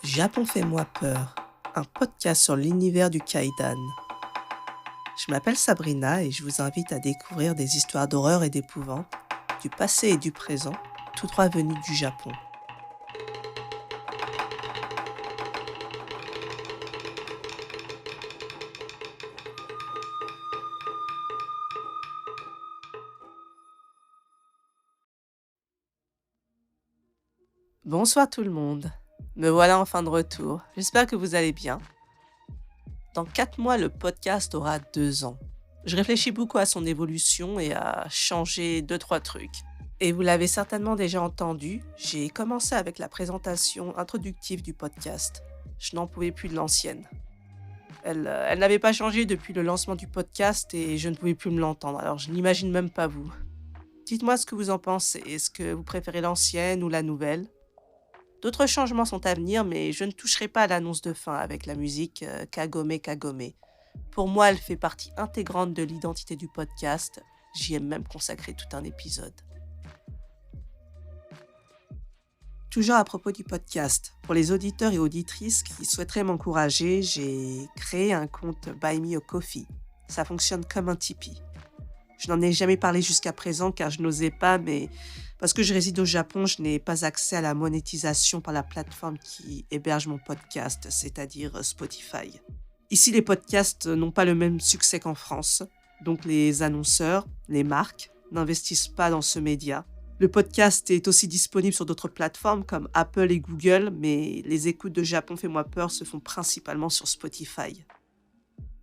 Japon fait-moi peur, un podcast sur l'univers du Kaidan. Je m'appelle Sabrina et je vous invite à découvrir des histoires d'horreur et d'épouvante, du passé et du présent, tout droit venus du Japon. Bonsoir tout le monde, me voilà enfin de retour, j'espère que vous allez bien. Dans 4 mois, le podcast aura 2 ans. Je réfléchis beaucoup à son évolution et à changer 2-3 trucs. Et vous l'avez certainement déjà entendu, j'ai commencé avec la présentation introductive du podcast. Je n'en pouvais plus de l'ancienne. Elle n'avait pas changé depuis le lancement du podcast et je ne pouvais plus me l'entendre, alors je n'imagine même pas vous. Dites-moi ce que vous en pensez, est-ce que vous préférez l'ancienne ou la nouvelle ? D'autres changements sont à venir, mais je ne toucherai pas à l'annonce de fin avec la musique Kagome Kagome. Pour moi, elle fait partie intégrante de l'identité du podcast. J'y ai même consacré tout un épisode. Toujours à propos du podcast, pour les auditeurs et auditrices qui souhaiteraient m'encourager, j'ai créé un compte Buy Me a Coffee. Ça fonctionne comme un Tipeee. Je n'en ai jamais parlé jusqu'à présent car je n'osais pas, mais parce que je réside au Japon, je n'ai pas accès à la monétisation par la plateforme qui héberge mon podcast, c'est-à-dire Spotify. Ici, les podcasts n'ont pas le même succès qu'en France, donc les annonceurs, les marques, n'investissent pas dans ce média. Le podcast est aussi disponible sur d'autres plateformes comme Apple et Google, mais les écoutes de Japon fait-moi peur se font principalement sur Spotify.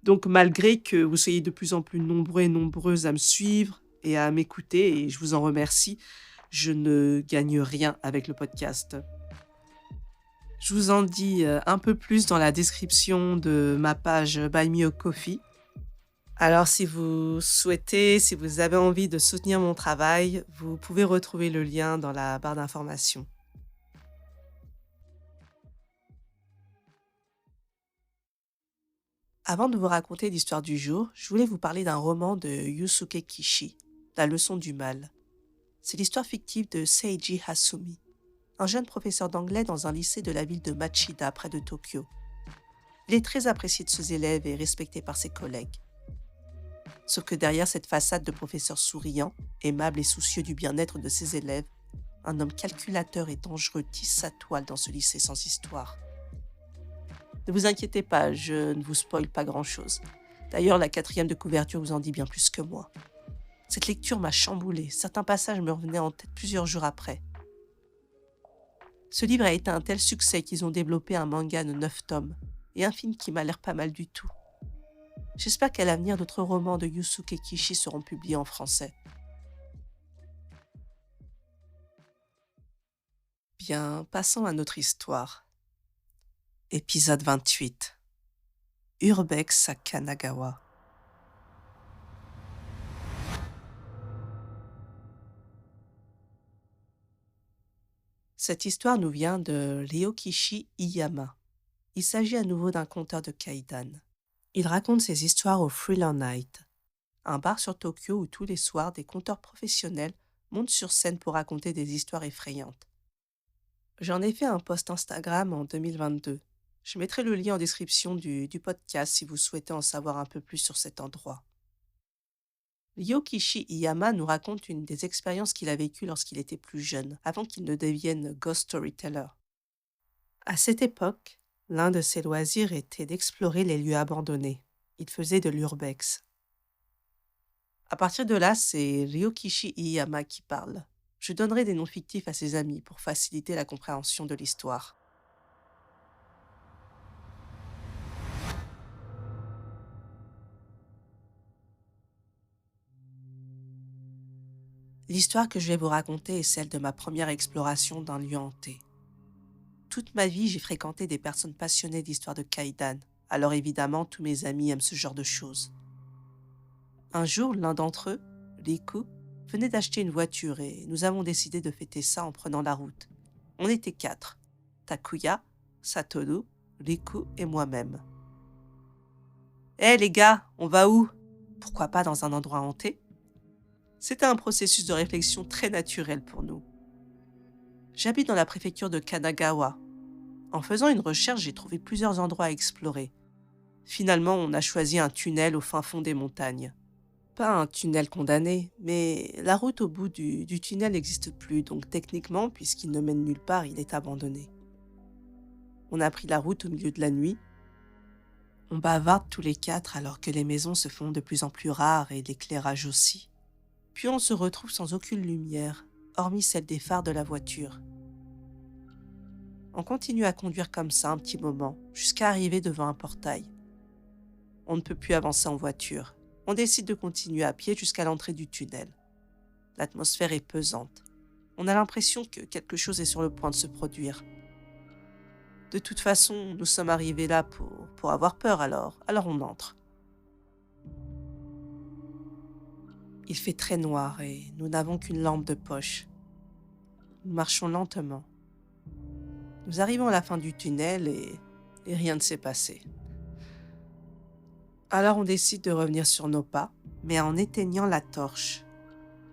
Donc malgré que vous soyez de plus en plus nombreux et nombreuses à me suivre et à m'écouter, et je vous en remercie, je ne gagne rien avec le podcast. Je vous en dis un peu plus dans la description de ma page Buy Me a Coffee. Alors si vous souhaitez, si vous avez envie de soutenir mon travail, vous pouvez retrouver le lien dans la barre d'informations. Avant de vous raconter l'histoire du jour, je voulais vous parler d'un roman de Yusuke Kishi, La leçon du mal. C'est l'histoire fictive de Seiji Hasumi, un jeune professeur d'anglais dans un lycée de la ville de Machida près de Tokyo. Il est très apprécié de ses élèves et respecté par ses collègues. Sauf que derrière cette façade de professeur souriant, aimable et soucieux du bien-être de ses élèves, un homme calculateur et dangereux tisse sa toile dans ce lycée sans histoire. Ne vous inquiétez pas, je ne vous spoile pas grand-chose. D'ailleurs, la 4e de couverture vous en dit bien plus que moi. Cette lecture m'a chamboulée, certains passages me revenaient en tête plusieurs jours après. Ce livre a été un tel succès qu'ils ont développé un manga de 9 tomes, et un film qui m'a l'air pas mal du tout. J'espère qu'à l'avenir, d'autres romans de Yusuke Kishi seront publiés en français. Bien, passons à notre histoire. Épisode 28. Urbex à Kanagawa. Cette histoire nous vient de Ryokishi Iyama. Il s'agit à nouveau d'un conteur de Kaidan. Il raconte ses histoires au Thriller Night, un bar sur Tokyo où tous les soirs des conteurs professionnels montent sur scène pour raconter des histoires effrayantes. J'en ai fait un post Instagram en 2022. Je mettrai le lien en description du podcast si vous souhaitez en savoir un peu plus sur cet endroit. Ryokishi Iyama nous raconte une des expériences qu'il a vécues lorsqu'il était plus jeune, avant qu'il ne devienne ghost storyteller. À cette époque, l'un de ses loisirs était d'explorer les lieux abandonnés. Il faisait de l'urbex. À partir de là, c'est Ryokishi Iyama qui parle. Je donnerai des noms fictifs à ses amis pour faciliter la compréhension de l'histoire. L'histoire que je vais vous raconter est celle de ma première exploration d'un lieu hanté. Toute ma vie, j'ai fréquenté des personnes passionnées d'histoires de Kaidan, alors évidemment, tous mes amis aiment ce genre de choses. Un jour, l'un d'entre eux, Riku, venait d'acheter une voiture et nous avons décidé de fêter ça en prenant la route. On était 4, Takuya, Satoru, Riku et moi-même. Hé les gars, on va où ? Pourquoi pas dans un endroit hanté ? C'était un processus de réflexion très naturel pour nous. J'habite dans la préfecture de Kanagawa. En faisant une recherche, j'ai trouvé plusieurs endroits à explorer. Finalement, on a choisi un tunnel au fin fond des montagnes. Pas un tunnel condamné, mais la route au bout du tunnel n'existe plus, donc techniquement, puisqu'il ne mène nulle part, il est abandonné. On a pris la route au milieu de la nuit. On bavarde tous les quatre alors que les maisons se font de plus en plus rares et l'éclairage aussi. Puis on se retrouve sans aucune lumière, hormis celle des phares de la voiture. On continue à conduire comme ça un petit moment, jusqu'à arriver devant un portail. On ne peut plus avancer en voiture. On décide de continuer à pied jusqu'à l'entrée du tunnel. L'atmosphère est pesante. On a l'impression que quelque chose est sur le point de se produire. De toute façon, nous sommes arrivés là pour avoir peur alors on entre. Il fait très noir et nous n'avons qu'une lampe de poche. Nous marchons lentement. Nous arrivons à la fin du tunnel et rien ne s'est passé. Alors on décide de revenir sur nos pas, mais en éteignant la torche.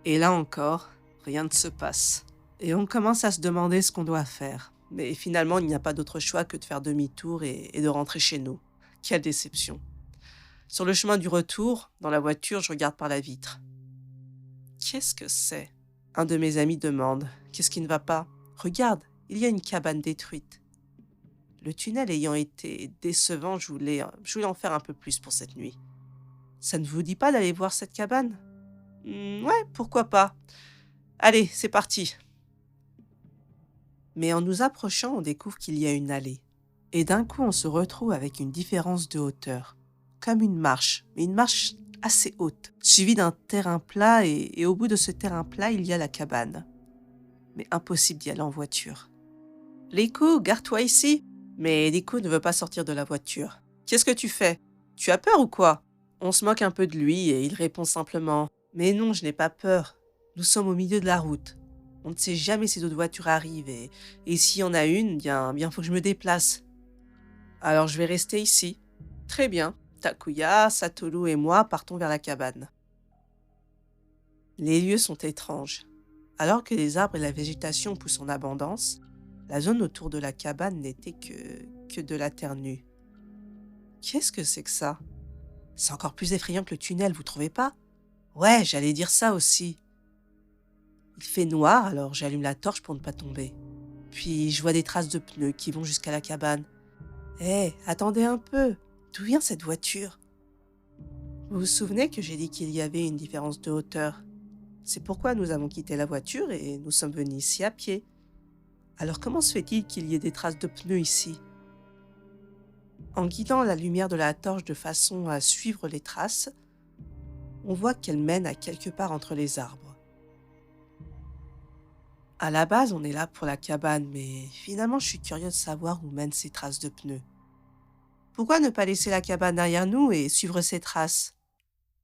Et là encore, rien ne se passe. Et on commence à se demander ce qu'on doit faire. Mais finalement, il n'y a pas d'autre choix que de faire demi-tour et de rentrer chez nous. Quelle déception. Sur le chemin du retour, dans la voiture, je regarde par la vitre. Qu'est-ce que c'est ? Un de mes amis demande. Qu'est-ce qui ne va pas ? Regarde, il y a une cabane détruite. Le tunnel ayant été décevant, je voulais en faire un peu plus pour cette nuit. Ça ne vous dit pas d'aller voir cette cabane ? Ouais, pourquoi pas. Allez, c'est parti. Mais en nous approchant, on découvre qu'il y a une allée. Et d'un coup, on se retrouve avec une différence de hauteur. Comme une marche, mais une marche assez haute, suivie d'un terrain plat et au bout de ce terrain plat, il y a la cabane. Mais impossible d'y aller en voiture. Riku, garde-toi ici. Mais Riku ne veut pas sortir de la voiture. Qu'est-ce que tu fais ? Tu as peur ou quoi ? On se moque un peu de lui et il répond simplement « Mais non, je n'ai pas peur. Nous sommes au milieu de la route. On ne sait jamais si d'autres voitures arrivent et s'il y en a une, bien, faut que je me déplace. Alors je vais rester ici. » Très bien. Takuya, Satoru et moi partons vers la cabane. Les lieux sont étranges. Alors que les arbres et la végétation poussent en abondance, la zone autour de la cabane n'était que de la terre nue. Qu'est-ce que c'est que ça ? C'est encore plus effrayant que le tunnel, vous trouvez pas ? Ouais, j'allais dire ça aussi. Il fait noir, alors j'allume la torche pour ne pas tomber. Puis je vois des traces de pneus qui vont jusqu'à la cabane. Hé, attendez un peu. D'où vient cette voiture ? Vous vous souvenez que j'ai dit qu'il y avait une différence de hauteur ? C'est pourquoi nous avons quitté la voiture et nous sommes venus ici à pied. Alors comment se fait-il qu'il y ait des traces de pneus ici ? En guidant la lumière de la torche de façon à suivre les traces, on voit qu'elle mène à quelque part entre les arbres. À la base, on est là pour la cabane, mais finalement, je suis curieux de savoir où mènent ces traces de pneus. Pourquoi ne pas laisser la cabane derrière nous et suivre ces traces ?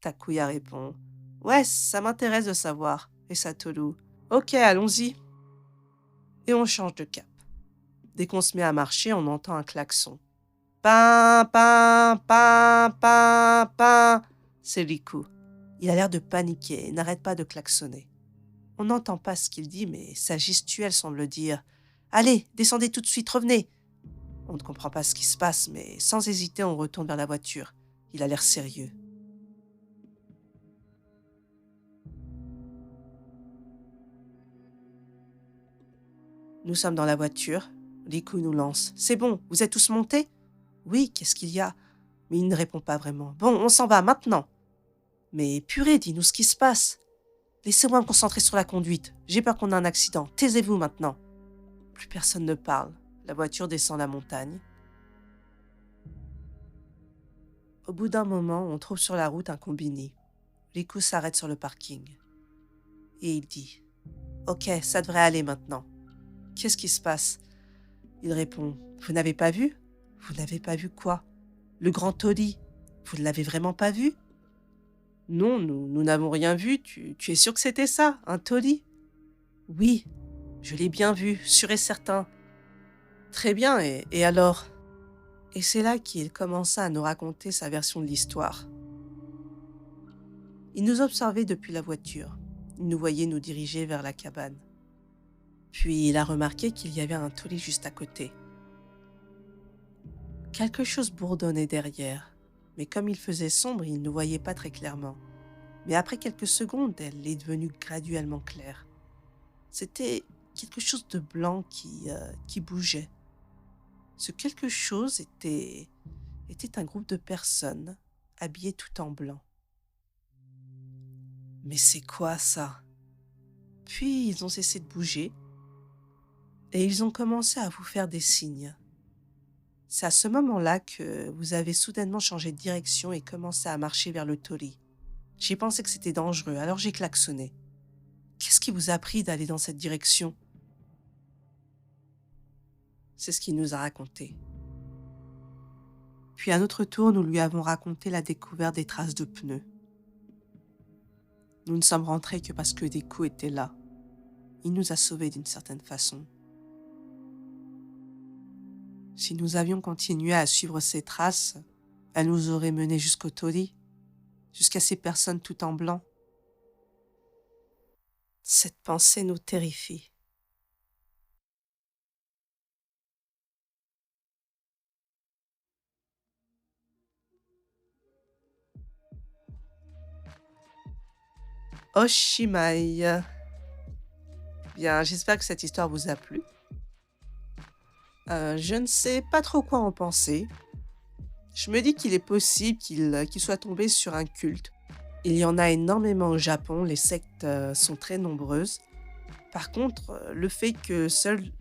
Takuya répond. Ouais, ça m'intéresse de savoir. Et Satoru. Ok, allons-y. Et on change de cap. Dès qu'on se met à marcher, on entend un klaxon. Pin, pin, pin, pin, pin. C'est Riku. Il a l'air de paniquer et n'arrête pas de klaxonner. On n'entend pas ce qu'il dit, mais sa gestuelle semble dire « Allez, descendez tout de suite, revenez !» On ne comprend pas ce qui se passe, mais sans hésiter, on retourne vers la voiture. Il a l'air sérieux. Nous sommes dans la voiture. Riku nous lance. « C'est bon, vous êtes tous montés ?»« Oui, qu'est-ce qu'il y a ?» Mais il ne répond pas vraiment. « Bon, on s'en va, maintenant !»« Mais purée, dis-nous ce qui se passe !»« Laissez-moi me concentrer sur la conduite. J'ai peur qu'on ait un accident. Taisez-vous maintenant. » Plus personne ne parle. La voiture descend la montagne. Au bout d'un moment, on trouve sur la route un combini. Riku s'arrête sur le parking. Et il dit « Ok, ça devrait aller maintenant. » « Qu'est-ce qui se passe ?» Il répond « Vous n'avez pas vu ? Vous n'avez pas vu quoi ? Le grand Toddy. Vous ne l'avez vraiment pas vu ? Non, nous n'avons rien vu. Tu es sûr que c'était ça, un Toddy ? Oui, je l'ai bien vu, sûr et certain. Très bien, et alors ? Et c'est là qu'il commença à nous raconter sa version de l'histoire. Il nous observait depuis la voiture. Il nous voyait nous diriger vers la cabane. Puis il a remarqué qu'il y avait un Toddy juste à côté. Quelque chose bourdonnait derrière, mais comme il faisait sombre, il ne voyait pas très clairement. Mais après quelques secondes, elle est devenue graduellement claire. C'était quelque chose de blanc qui bougeait. Ce quelque chose était un groupe de personnes habillées tout en blanc. Mais c'est quoi ça? Puis ils ont cessé de bouger et ils ont commencé à vous faire des signes. C'est à ce moment-là que vous avez soudainement changé de direction et commencé à marcher vers le Toli. J'ai pensé que c'était dangereux, alors j'ai klaxonné. Qu'est-ce qui vous a pris d'aller dans cette direction? C'est ce qu'il nous a raconté. Puis à notre tour, nous lui avons raconté la découverte des traces de pneus. Nous ne sommes rentrés que parce que des coups étaient là. Il nous a sauvés d'une certaine façon. Si nous avions continué à suivre ces traces, elles nous auraient menés jusqu'au Toli, jusqu'à ces personnes tout en blanc. Cette pensée nous terrifie. Oshimai. Bien, j'espère que cette histoire vous a plu. Je ne sais pas trop quoi en penser. Je me dis qu'il est possible qu'il soit tombé sur un culte. Il y en a énormément au Japon, les sectes sont très nombreuses. Par contre, le fait que seul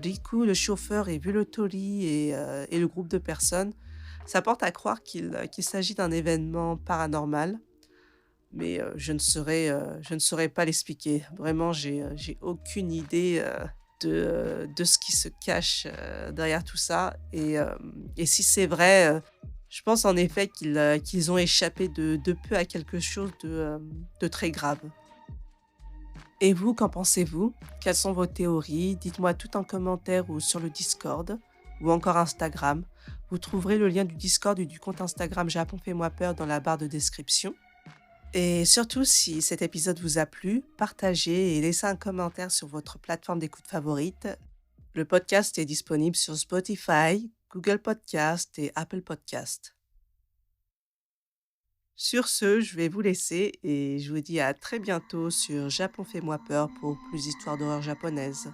Riku, le chauffeur, ait vu le Tori et le groupe de personnes, ça porte à croire qu'il s'agit d'un événement paranormal. Mais je ne saurais pas l'expliquer. Vraiment, j'ai aucune idée de ce qui se cache derrière tout ça. Et si c'est vrai, je pense en effet qu'ils ont échappé de peu à quelque chose de très grave. Et vous, qu'en pensez-vous? Quelles sont vos théories? Dites-moi tout en commentaire ou sur le Discord ou encore Instagram. Vous trouverez le lien du Discord ou du compte Instagram Japon Fais-moi peur dans la barre de description. Et surtout, si cet épisode vous a plu, partagez et laissez un commentaire sur votre plateforme d'écoute favorite. Le podcast est disponible sur Spotify, Google Podcast et Apple Podcast. Sur ce, je vais vous laisser et je vous dis à très bientôt sur Japon Fais-moi peur pour plus d'histoires d'horreur japonaises.